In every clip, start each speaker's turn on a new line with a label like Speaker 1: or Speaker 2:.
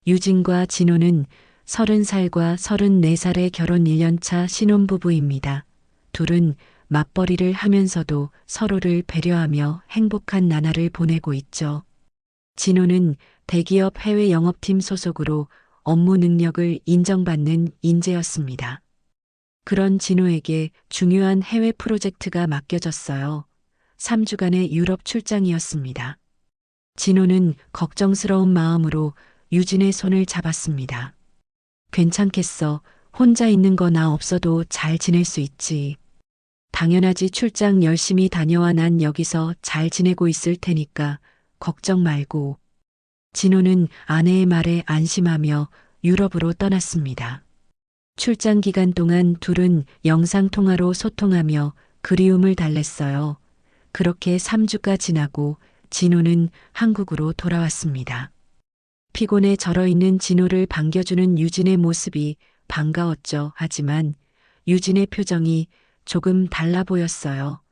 Speaker 1: 유진과 진호는 30살과 34살의 결혼 1년차 신혼부부입니다. 둘은 맞벌이를 하면서도 서로를 배려하며 행복한 나날을 보내고 있죠. 진호는 대기업 해외 영업팀 소속으로 업무 능력을 인정받는 인재였습니다. 그런 진호에게 중요한 해외 프로젝트가 맡겨졌어요. 3주간의 유럽 출장이었습니다. 진호는 걱정스러운 마음으로 유진의 손을 잡았습니다. 괜찮겠어. 혼자 있는 거 나 없어도 잘 지낼 수 있지. 당연하지. 출장 열심히 다녀와. 난 여기서 잘 지내고 있을 테니까 걱정 말고. 진호는 아내의 말에 안심하며 유럽으로 떠났습니다. 출장 기간 동안 둘은 영상통화로 소통하며 그리움을 달랬어요. 그렇게 3주가 지나고 진호는 한국으로 돌아왔습니다. 피곤에 절어있는 진호를 반겨주는 유진의 모습이 반가웠죠. 하지만 유진의 표정이 조금 달라 보였어요.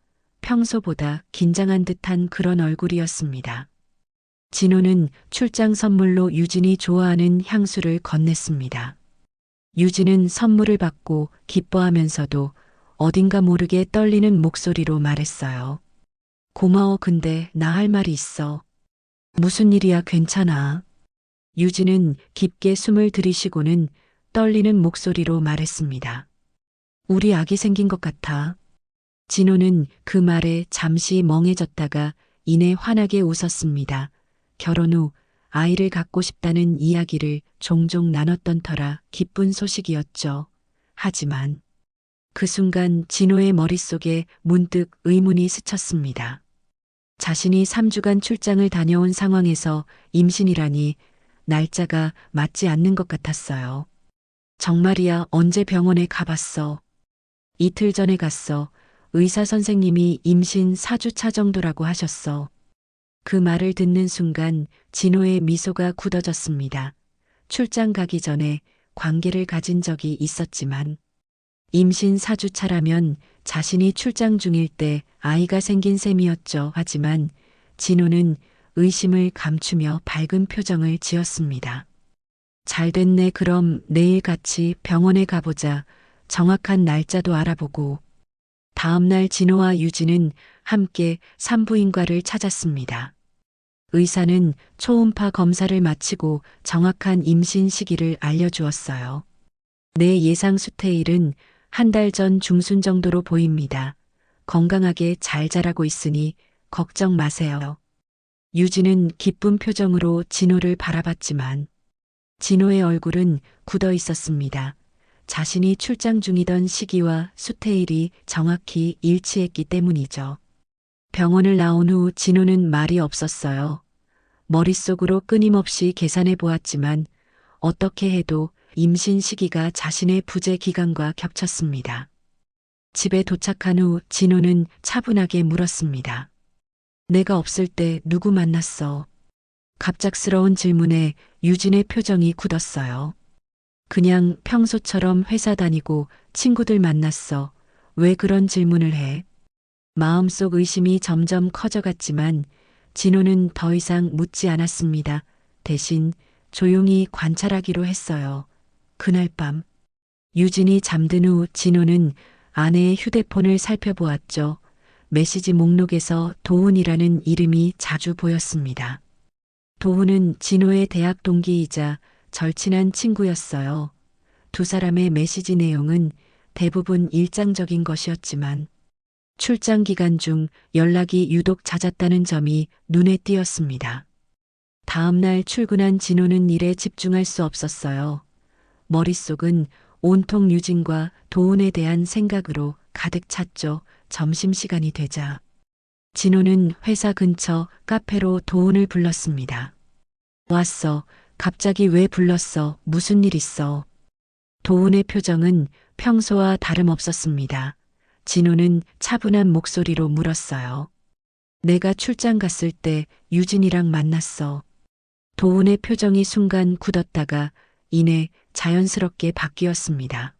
Speaker 1: 평소보다 긴장한 듯한 그런 얼굴이었습니다. 진호는 출장 선물로 유진이 좋아하는 향수를 건넸습니다. 유진은 선물을 받고 기뻐하면서도 어딘가 모르게 떨리는 목소리로 말했어요. 고마워. 근데 나 할 말이 있어. 무슨 일이야? 괜찮아. 유진은 깊게 숨을 들이쉬고는 떨리는 목소리로 말했습니다. 우리 아기 생긴 것 같아. 진호는 그 말에 잠시 멍해졌다가 이내 환하게 웃었습니다. 결혼 후 아이를 갖고 싶다는 이야기를 종종 나눴던 터라 기쁜 소식이었죠. 하지만 그 순간 진호의 머릿속에 문득 의문이 스쳤습니다. 자신이 3주간 출장을 다녀온 상황에서 임신이라니 날짜가 맞지 않는 것 같았어요. 정말이야. 언제 병원에 가봤어? 이틀 전에 갔어. 의사 선생님이 임신 4주차 정도라고 하셨어. 그 말을 듣는 순간 진호의 미소가 굳어졌습니다. 출장 가기 전에 관계를 가진 적이 있었지만 임신 4주차라면 자신이 출장 중일 때 아이가 생긴 셈이었죠. 하지만 진호는 의심을 감추며 밝은 표정을 지었습니다. 잘 됐네. 그럼 내일 같이 병원에 가보자. 정확한 날짜도 알아보고. 다음 날 진호와 유진은 함께 산부인과를 찾았습니다. 의사는 초음파 검사를 마치고 정확한 임신 시기를 알려주었어요. 내 예상 수태일은 한 달 전 중순 정도로 보입니다. 건강하게 잘 자라고 있으니 걱정 마세요. 유진은 기쁜 표정으로 진호를 바라봤지만 진호의 얼굴은 굳어 있었습니다. 자신이 출장 중이던 시기와 수태일이 정확히 일치했기 때문이죠. 병원을 나온 후 진호는 말이 없었어요. 머릿속으로 끊임없이 계산해 보았지만 어떻게 해도 임신 시기가 자신의 부재 기간과 겹쳤습니다. 집에 도착한 후 진호는 차분하게 물었습니다. 내가 없을 때 누구 만났어? 갑작스러운 질문에 유진의 표정이 굳었어요. 그냥 평소처럼 회사 다니고 친구들 만났어. 왜 그런 질문을 해? 마음속 의심이 점점 커져갔지만 진호는 더 이상 묻지 않았습니다. 대신 조용히 관찰하기로 했어요. 그날 밤 유진이 잠든 후 진호는 아내의 휴대폰을 살펴보았죠. 메시지 목록에서 도훈이라는 이름이 자주 보였습니다. 도훈은 진호의 대학 동기이자 절친한 친구였어요. 두 사람의 메시지 내용은 대부분 일장적인 것이었지만 출장 기간 중 연락이 유독 잦았다는 점이 눈에 띄었습니다. 다음 날 출근한 진호는 일에 집중할 수 없었어요. 머릿속은 온통 유진과 도훈에 대한 생각으로 가득 찼죠. 점심시간이 되자 진호는 회사 근처 카페로 도훈을 불렀습니다. 왔어. 갑자기 왜 불렀어? 무슨 일 있어? 도훈의 표정은 평소와 다름없었습니다. 진호는 차분한 목소리로 물었어요. 내가 출장 갔을 때 유진이랑 만났어. 도훈의 표정이 순간 굳었다가 이내 자연스럽게 바뀌었습니다.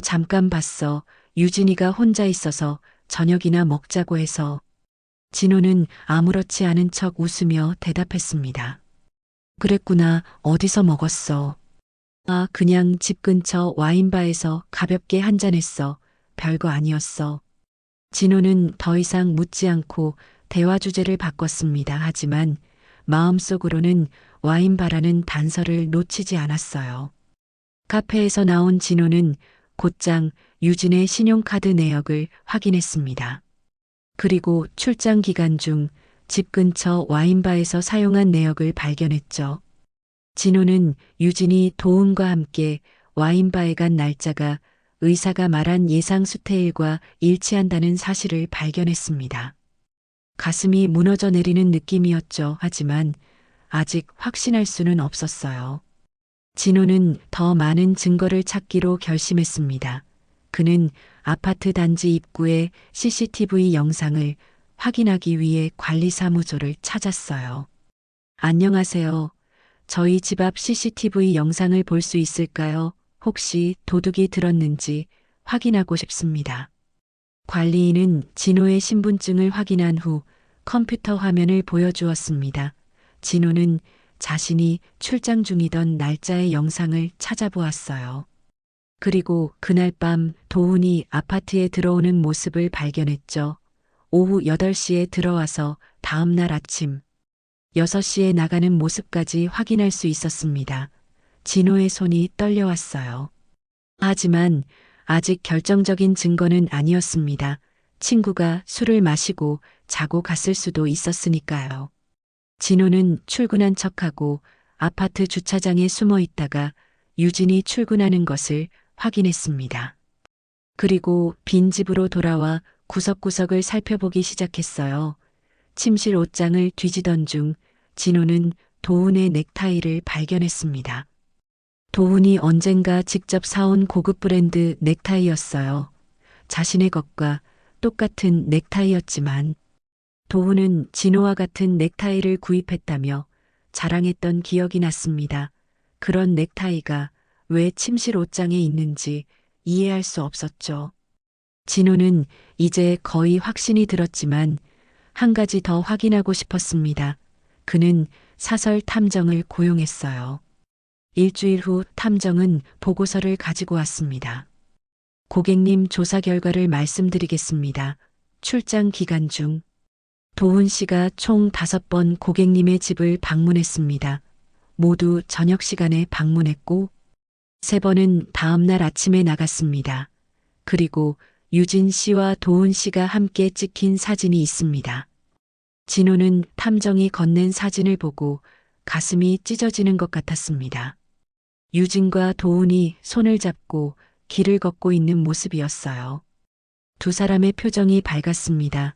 Speaker 1: 잠깐 봤어. 유진이가 혼자 있어서 저녁이나 먹자고 해서. 진호는 아무렇지 않은 척 웃으며 대답했습니다. 그랬구나. 어디서 먹었어? 아, 그냥 집 근처 와인바에서 가볍게 한잔했어. 별거 아니었어. 진호는 더 이상 묻지 않고 대화 주제를 바꿨습니다. 하지만 마음속으로는 와인바라는 단서를 놓치지 않았어요. 카페에서 나온 진호는 곧장 유진의 신용카드 내역을 확인했습니다. 그리고 출장 기간 중 집 근처 와인바에서 사용한 내역을 발견했죠. 진호는 유진이 도훈과 함께 와인바에 간 날짜가 의사가 말한 예상 수태일과 일치한다는 사실을 발견했습니다. 가슴이 무너져 내리는 느낌이었죠. 하지만 아직 확신할 수는 없었어요. 진호는 더 많은 증거를 찾기로 결심했습니다. 그는 아파트 단지 입구의 CCTV 영상을 확인하기 위해 관리사무소를 찾았어요. 안녕하세요. 저희 집 앞 CCTV 영상을 볼 수 있을까요? 혹시 도둑이 들었는지 확인하고 싶습니다. 관리인은 진호의 신분증을 확인한 후 컴퓨터 화면을 보여주었습니다. 진호는 자신이 출장 중이던 날짜의 영상을 찾아보았어요. 그리고 그날 밤 도훈이 아파트에 들어오는 모습을 발견했죠. 오후 8시에 들어와서 다음날 아침 6시에 나가는 모습까지 확인할 수 있었습니다. 진호의 손이 떨려왔어요. 하지만 아직 결정적인 증거는 아니었습니다. 친구가 술을 마시고 자고 갔을 수도 있었으니까요. 진호는 출근한 척하고 아파트 주차장에 숨어 있다가 유진이 출근하는 것을 확인했습니다. 그리고 빈 집으로 돌아와 구석구석을 살펴보기 시작했어요. 침실 옷장을 뒤지던 중 진호는 도훈의 넥타이를 발견했습니다. 도훈이 언젠가 직접 사온 고급 브랜드 넥타이였어요. 자신의 것과 똑같은 넥타이였지만 도훈은 진호와 같은 넥타이를 구입했다며 자랑했던 기억이 났습니다. 그런 넥타이가 왜 침실 옷장에 있는지 이해할 수 없었죠. 진호는 이제 거의 확신이 들었지만 한 가지 더 확인하고 싶었습니다. 그는 사설 탐정을 고용했어요. 일주일 후 탐정은 보고서를 가지고 왔습니다. 고객님 조사 결과를 말씀드리겠습니다. 출장 기간 중 도훈 씨가 총 5번 고객님의 집을 방문했습니다. 모두 저녁 시간에 방문했고 3번은 다음날 아침에 나갔습니다. 그리고 유진 씨와 도훈 씨가 함께 찍힌 사진이 있습니다. 진호는 탐정이 건넨 사진을 보고 가슴이 찢어지는 것 같았습니다. 유진과 도훈이 손을 잡고 길을 걷고 있는 모습이었어요. 두 사람의 표정이 밝았습니다.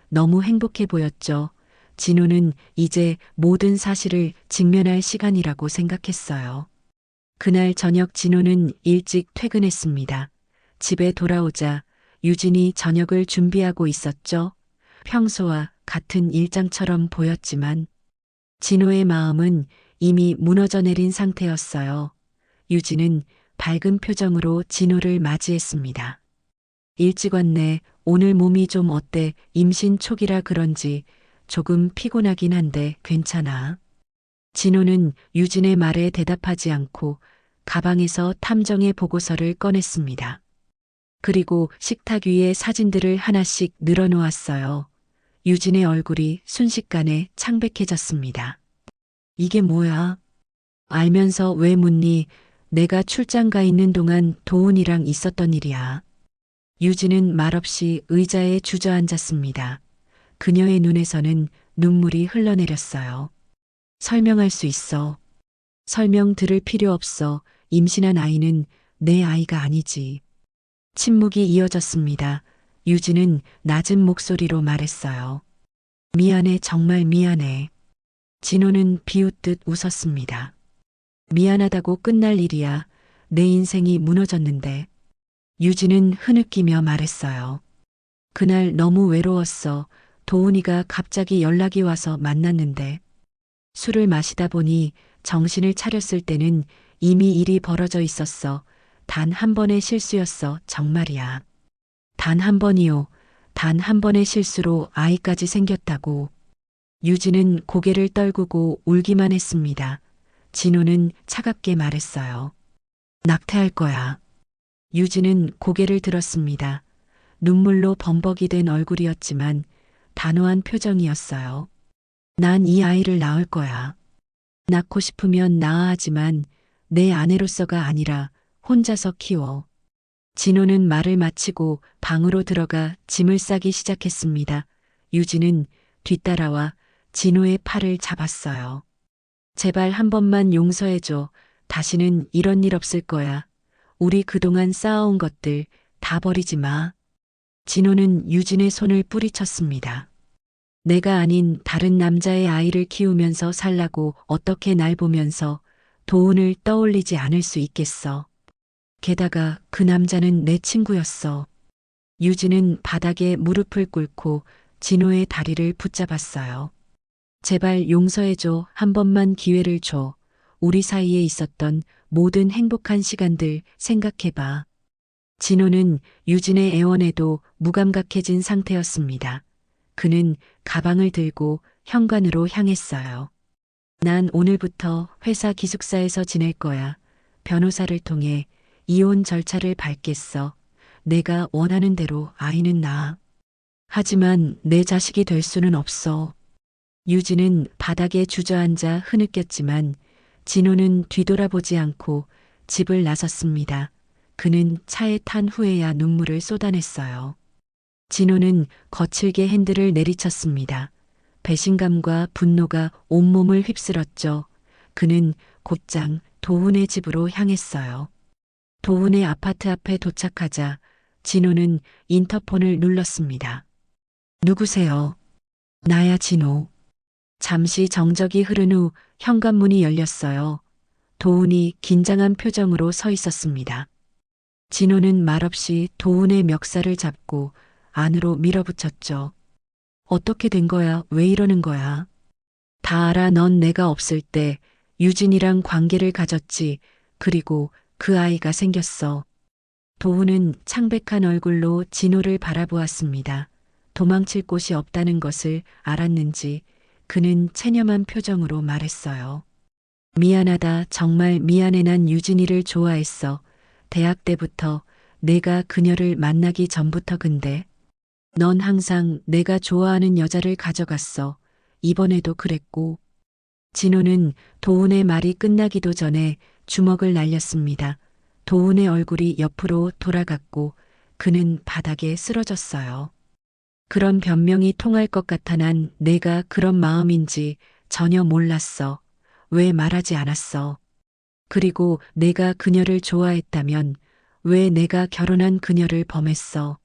Speaker 1: 너무 행복해 보였죠. 진호는 이제 모든 사실을 직면할 시간이라고 생각했어요. 그날 저녁 진호는 일찍 퇴근했습니다. 집에 돌아오자 유진이 저녁을 준비하고 있었죠. 평소와 같은 일장처럼 보였지만 진호의 마음은 이미 무너져 내린 상태였어요. 유진은 밝은 표정으로 진호를 맞이했습니다. 일찍 왔네. 오늘 몸이 좀 어때? 임신 초기라 그런지 조금 피곤하긴 한데 괜찮아. 진호는 유진의 말에 대답하지 않고 가방에서 탐정의 보고서를 꺼냈습니다. 그리고 식탁 위에 사진들을 하나씩 늘어놓았어요. 유진의 얼굴이 순식간에 창백해졌습니다. 이게 뭐야? 알면서 왜 묻니? 내가 출장 가 있는 동안 도훈이랑 있었던 일이야. 유진은 말없이 의자에 주저앉았습니다. 그녀의 눈에서는 눈물이 흘러내렸어요. 설명할 수 있어. 설명 들을 필요 없어. 임신한 아이는 내 아이가 아니지. 침묵이 이어졌습니다. 유진은 낮은 목소리로 말했어요. 미안해, 정말 미안해. 진호는 비웃듯 웃었습니다. 미안하다고 끝날 일이야. 내 인생이 무너졌는데. 유진은 흐느끼며 말했어요. 그날 너무 외로웠어. 도훈이가 갑자기 연락이 와서 만났는데 술을 마시다 보니 정신을 차렸을 때는 이미 일이 벌어져 있었어. 단 한 번의 실수였어. 정말이야. 단 한 번이요. 단 한 번의 실수로 아이까지 생겼다고. 유진은 고개를 떨구고 울기만 했습니다. 진호는 차갑게 말했어요. 낙태할 거야. 유진은 고개를 들었습니다. 눈물로 범벅이 된 얼굴이었지만 단호한 표정이었어요. 난 이 아이를 낳을 거야. 낳고 싶으면 낳아 하지만 내 아내로서가 아니라 혼자서 키워. 진호는 말을 마치고 방으로 들어가 짐을 싸기 시작했습니다. 유진은 뒤따라와 진호의 팔을 잡았어요. 제발 한 번만 용서해줘. 다시는 이런 일 없을 거야. 우리 그동안 쌓아온 것들 다 버리지 마. 진호는 유진의 손을 뿌리쳤습니다. 내가 아닌 다른 남자의 아이를 키우면서 살라고 어떻게 날 보면서 도훈을 떠올리지 않을 수 있겠어. 게다가 그 남자는 내 친구였어. 유진은 바닥에 무릎을 꿇고 진호의 다리를 붙잡았어요. 제발 용서해줘. 한 번만 기회를 줘. 우리 사이에 있었던 모든 행복한 시간들 생각해봐. 진호는 유진의 애원에도 무감각해진 상태였습니다. 그는 가방을 들고 현관으로 향했어요. 난 오늘부터 회사 기숙사에서 지낼 거야. 변호사를 통해 이혼 절차를 밟겠어. 내가 원하는 대로 아이는 낳아. 하지만 내 자식이 될 수는 없어. 유진은 바닥에 주저앉아 흐느꼈지만 진호는 뒤돌아보지 않고 집을 나섰습니다. 그는 차에 탄 후에야 눈물을 쏟아냈어요. 진호는 거칠게 핸들을 내리쳤습니다. 배신감과 분노가 온몸을 휩쓸었죠. 그는 곧장 도훈의 집으로 향했어요. 도훈의 아파트 앞에 도착하자 진호는 인터폰을 눌렀습니다. 누구세요? 나야 진호. 잠시 정적이 흐른 후 현관문이 열렸어요. 도훈이 긴장한 표정으로 서 있었습니다. 진호는 말없이 도훈의 멱살을 잡고 안으로 밀어붙였죠. 어떻게 된 거야? 왜 이러는 거야? 다 알아. 넌 내가 없을 때 유진이랑 관계를 가졌지. 그리고 그 아이가 생겼어. 도훈은 창백한 얼굴로 진호를 바라보았습니다. 도망칠 곳이 없다는 것을 알았는지 그는 체념한 표정으로 말했어요. 미안하다. 정말 미안해. 난 유진이를 좋아했어. 대학 때부터 내가 그녀를 만나기 전부터. 근데 넌 항상 내가 좋아하는 여자를 가져갔어. 이번에도 그랬고. 진호는 도훈의 말이 끝나기도 전에 주먹을 날렸습니다. 도훈의 얼굴이 옆으로 돌아갔고 그는 바닥에 쓰러졌어요. 그런 변명이 통할 것 같아. 난 내가 그런 마음인지 전혀 몰랐어. 왜 말하지 않았어? 그리고 내가 그녀를 좋아했다면 왜 내가 결혼한 그녀를 범했어?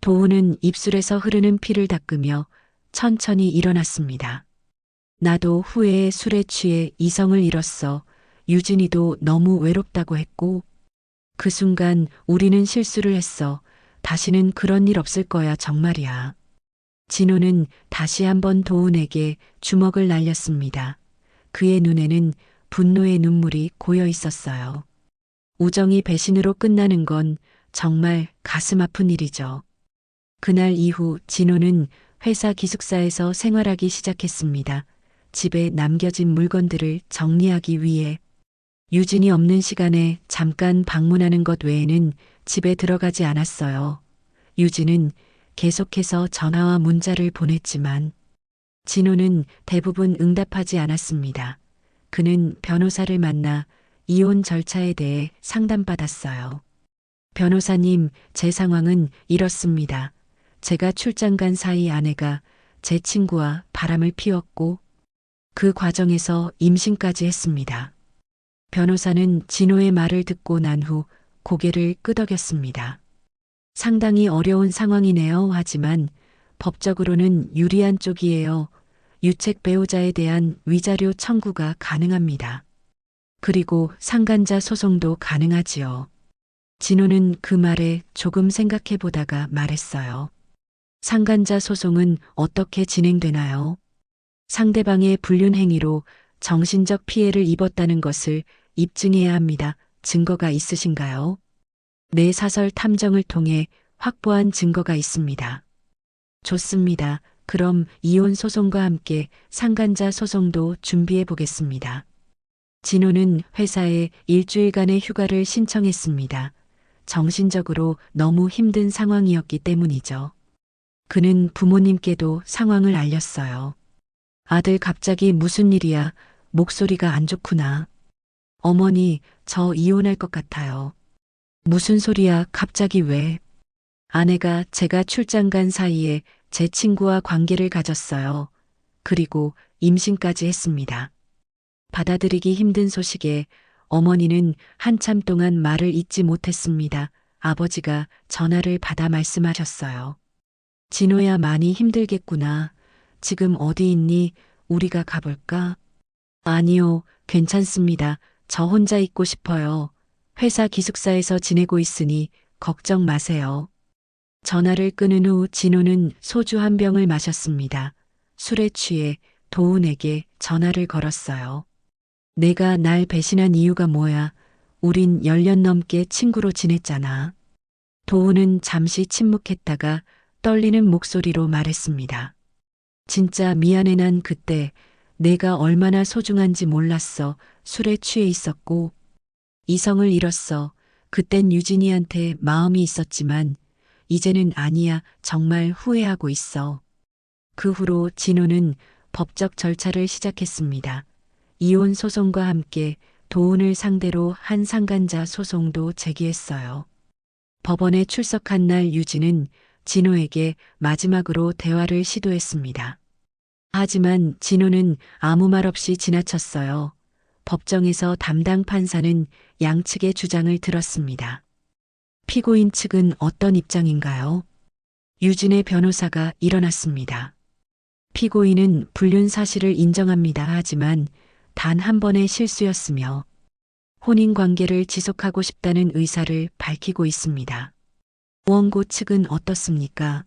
Speaker 1: 도훈은 입술에서 흐르는 피를 닦으며 천천히 일어났습니다. 나도 후회에 술에 취해 이성을 잃었어. 유진이도 너무 외롭다고 했고. 그 순간 우리는 실수를 했어. 다시는 그런 일 없을 거야. 정말이야. 진호는 다시 한번 도훈에게 주먹을 날렸습니다. 그의 눈에는 분노의 눈물이 고여 있었어요. 우정이 배신으로 끝나는 건 정말 가슴 아픈 일이죠. 그날 이후 진호는 회사 기숙사에서 생활하기 시작했습니다. 집에 남겨진 물건들을 정리하기 위해 유진이 없는 시간에 잠깐 방문하는 것 외에는 집에 들어가지 않았어요. 유진은 계속해서 전화와 문자를 보냈지만 진호는 대부분 응답하지 않았습니다. 그는 변호사를 만나 이혼 절차에 대해 상담받았어요. 변호사님, 제 상황은 이렇습니다. 제가 출장 간 사이 아내가 제 친구와 바람을 피웠고 그 과정에서 임신까지 했습니다. 변호사는 진호의 말을 듣고 난 후 고개를 끄덕였습니다. 상당히 어려운 상황이네요. 하지만 법적으로는 유리한 쪽이에요. 유책 배우자에 대한 위자료 청구가 가능합니다. 그리고 상간자 소송도 가능하지요. 진호는 그 말에 조금 생각해 보다가 말했어요. 상간자 소송은 어떻게 진행되나요? 상대방의 불륜 행위로 정신적 피해를 입었다는 것을 입증해야 합니다. 증거가 있으신가요? 내 사설 탐정을 통해 확보한 증거가 있습니다. 좋습니다. 그럼 이혼 소송과 함께 상간자 소송도 준비해 보겠습니다. 진호는 회사에 일주일간의 휴가를 신청했습니다. 정신적으로 너무 힘든 상황이었기 때문이죠. 그는 부모님께도 상황을 알렸어요. 아들 갑자기 무슨 일이야? 목소리가 안 좋구나. 어머니, 저 이혼할 것 같아요. 무슨 소리야, 갑자기 왜? 아내가 제가 출장 간 사이에 제 친구와 관계를 가졌어요. 그리고 임신까지 했습니다. 받아들이기 힘든 소식에 어머니는 한참 동안 말을 잇지 못했습니다. 아버지가 전화를 받아 말씀하셨어요. 진호야, 많이 힘들겠구나. 지금 어디 있니? 우리가 가볼까? 아니요, 괜찮습니다. 저 혼자 있고 싶어요. 회사 기숙사에서 지내고 있으니 걱정 마세요. 전화를 끊은 후 진호는 소주 한 병을 마셨습니다. 술에 취해 도훈에게 전화를 걸었어요. 내가 날 배신한 이유가 뭐야? 우린 10년 넘게 친구로 지냈잖아. 도훈은 잠시 침묵했다가 떨리는 목소리로 말했습니다. 진짜 미안해. 난 그때 내가 얼마나 소중한지 몰랐어. 술에 취해 있었고 이성을 잃었어. 그땐 유진이한테 마음이 있었지만 이제는 아니야. 정말 후회하고 있어. 그 후로 진호는 법적 절차를 시작했습니다. 이혼 소송과 함께 도훈을 상대로 한 상간자 소송도 제기했어요. 법원에 출석한 날 유진은 진호에게 마지막으로 대화를 시도했습니다. 하지만 진호는 아무 말 없이 지나쳤어요. 법정에서 담당 판사는 양측의 주장을 들었습니다. 피고인 측은 어떤 입장인가요? 유진의 변호사가 일어났습니다. 피고인은 불륜 사실을 인정합니다. 하지만 단 한 번의 실수였으며 혼인 관계를 지속하고 싶다는 의사를 밝히고 있습니다. 원고 측은 어떻습니까?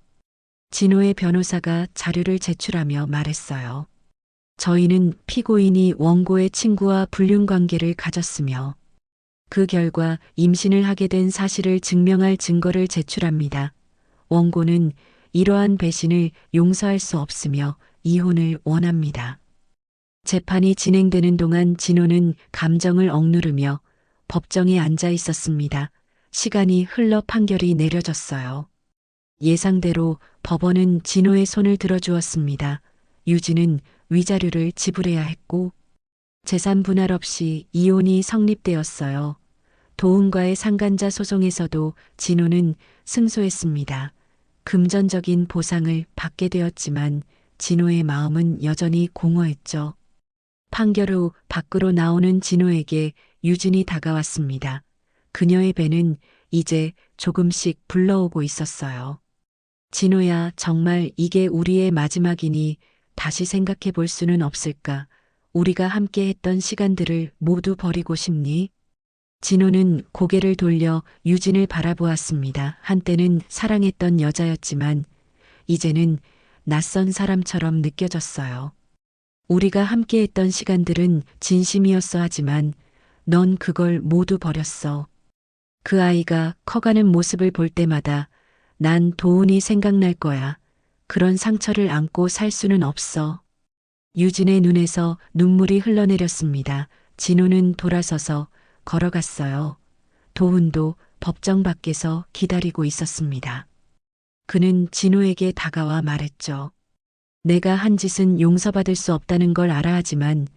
Speaker 1: 진호의 변호사가 자료를 제출하며 말했어요. 저희는 피고인이 원고의 친구와 불륜 관계를 가졌으며 그 결과 임신을 하게 된 사실을 증명할 증거를 제출합니다. 원고는 이러한 배신을 용서할 수 없으며 이혼을 원합니다. 재판이 진행되는 동안 진호는 감정을 억누르며 법정에 앉아 있었습니다. 시간이 흘러 판결이 내려졌어요. 예상대로 법원은 진호의 손을 들어주었습니다. 유진은 위자료를 지불해야 했고 재산 분할 없이 이혼이 성립되었어요. 도훈과의 상간자 소송에서도 진호는 승소했습니다. 금전적인 보상을 받게 되었지만 진호의 마음은 여전히 공허했죠. 판결 후 밖으로 나오는 진호에게 유진이 다가왔습니다. 그녀의 배는 이제 조금씩 불러오고 있었어요. 진호야, 정말 이게 우리의 마지막이니 다시 생각해 볼 수는 없을까? 우리가 함께 했던 시간들을 모두 버리고 싶니? 진호는 고개를 돌려 유진을 바라보았습니다. 한때는 사랑했던 여자였지만 이제는 낯선 사람처럼 느껴졌어요. 우리가 함께 했던 시간들은 진심이었어. 하지만 넌 그걸 모두 버렸어. 그 아이가 커가는 모습을 볼 때마다 난 도훈이 생각날 거야. 그런 상처를 안고 살 수는 없어. 유진의 눈에서 눈물이 흘러내렸습니다. 진호는 돌아서서 걸어갔어요. 도훈도 법정 밖에서 기다리고 있었습니다. 그는 진호에게 다가와 말했죠. 내가 한 짓은 용서받을 수 없다는 걸 알아. 하지만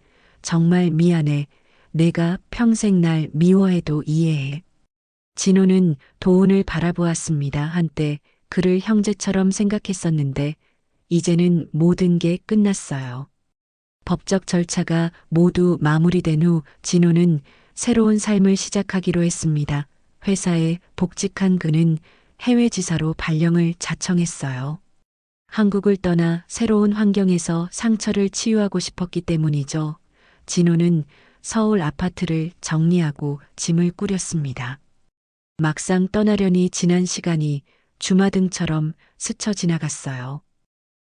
Speaker 1: 정말 미안해. 내가 평생 날 미워해도 이해해. 진호는 도훈을 바라보았습니다. 한때 그를 형제처럼 생각했었는데 이제는 모든 게 끝났어요. 법적 절차가 모두 마무리된 후 진호는 새로운 삶을 시작하기로 했습니다. 회사에 복직한 그는 해외 지사로 발령을 자청했어요. 한국을 떠나 새로운 환경에서 상처를 치유하고 싶었기 때문이죠. 진호는 서울 아파트를 정리하고 짐을 꾸렸습니다. 막상 떠나려니 지난 시간이 주마등처럼 스쳐 지나갔어요.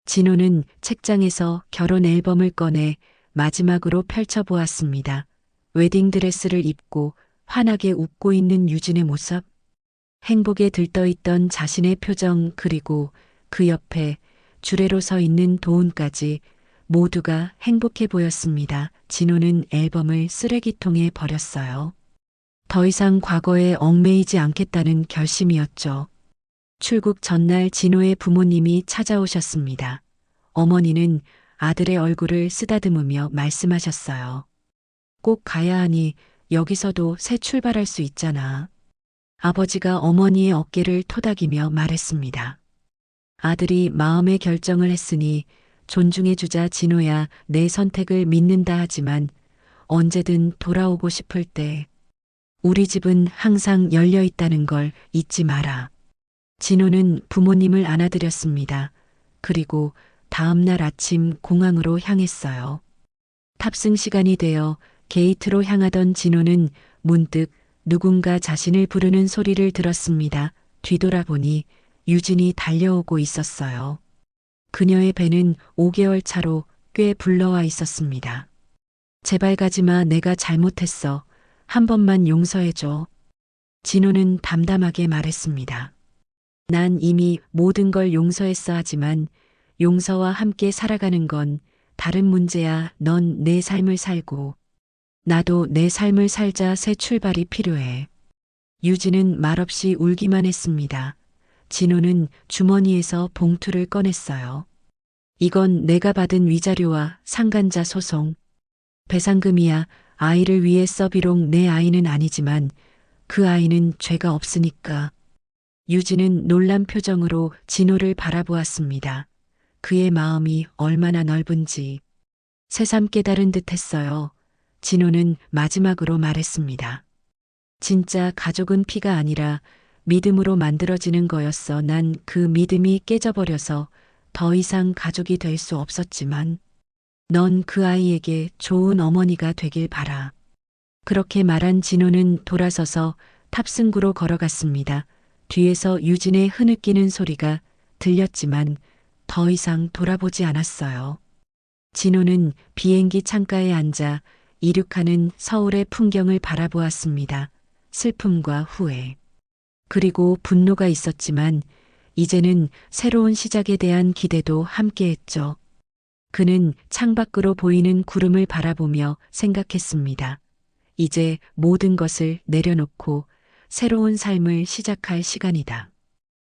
Speaker 1: 진호는 책장에서 결혼 앨범을 꺼내 마지막으로 펼쳐보았습니다. 웨딩드레스를 입고 환하게 웃고 있는 유진의 모습, 행복에 들떠있던 자신의 표정, 그리고 그 옆에 주례로 서 있는 도훈까지 모두가 행복해 보였습니다. 진호는 앨범을 쓰레기통에 버렸어요. 더 이상 과거에 얽매이지 않겠다는 결심이었죠. 출국 전날 진호의 부모님이 찾아오셨습니다. 어머니는 아들의 얼굴을 쓰다듬으며 말씀하셨어요. 꼭 가야 하니 여기서도 새 출발할 수 있잖아. 아버지가 어머니의 어깨를 토닥이며 말했습니다. 아들이 마음의 결정을 했으니 존중해주자. 진호야, 내 선택을 믿는다 하지만 언제든 돌아오고 싶을 때 우리 집은 항상 열려 있다는 걸 잊지 마라. 진호는 부모님을 안아드렸습니다. 그리고 다음 날 아침 공항으로 향했어요. 탑승 시간이 되어 게이트로 향하던 진호는 문득 누군가 자신을 부르는 소리를 들었습니다. 뒤돌아보니 유진이 달려오고 있었어요. 그녀의 배는 5개월 차로 꽤 불러와 있었습니다. 제발 가지마. 내가 잘못했어. 한 번만 용서해줘. 진호는 담담하게 말했습니다. 난 이미 모든 걸 용서했어. 하지만 용서와 함께 살아가는 건 다른 문제야. 넌 내 삶을 살고 나도 내 삶을 살자. 새 출발이 필요해. 유진은 말없이 울기만 했습니다. 진호는 주머니에서 봉투를 꺼냈어요. 이건 내가 받은 위자료와 상간자 소송. 배상금이야. 아이를 위해서. 비록 내 아이는 아니지만 그 아이는 죄가 없으니까. 유진은 놀란 표정으로 진호를 바라보았습니다. 그의 마음이 얼마나 넓은지 새삼 깨달은 듯했어요. 진호는 마지막으로 말했습니다. 진짜 가족은 피가 아니라 믿음으로 만들어지는 거였어. 난 그 믿음이 깨져버려서 더 이상 가족이 될 수 없었지만 넌 그 아이에게 좋은 어머니가 되길 바라. 그렇게 말한 진호는 돌아서서 탑승구로 걸어갔습니다. 뒤에서 유진의 흐느끼는 소리가 들렸지만 더 이상 돌아보지 않았어요. 진호는 비행기 창가에 앉아 이륙하는 서울의 풍경을 바라보았습니다. 슬픔과 후회. 그리고 분노가 있었지만 이제는 새로운 시작에 대한 기대도 함께했죠. 그는 창밖으로 보이는 구름을 바라보며 생각했습니다. 이제 모든 것을 내려놓고 새로운 삶을 시작할 시간이다.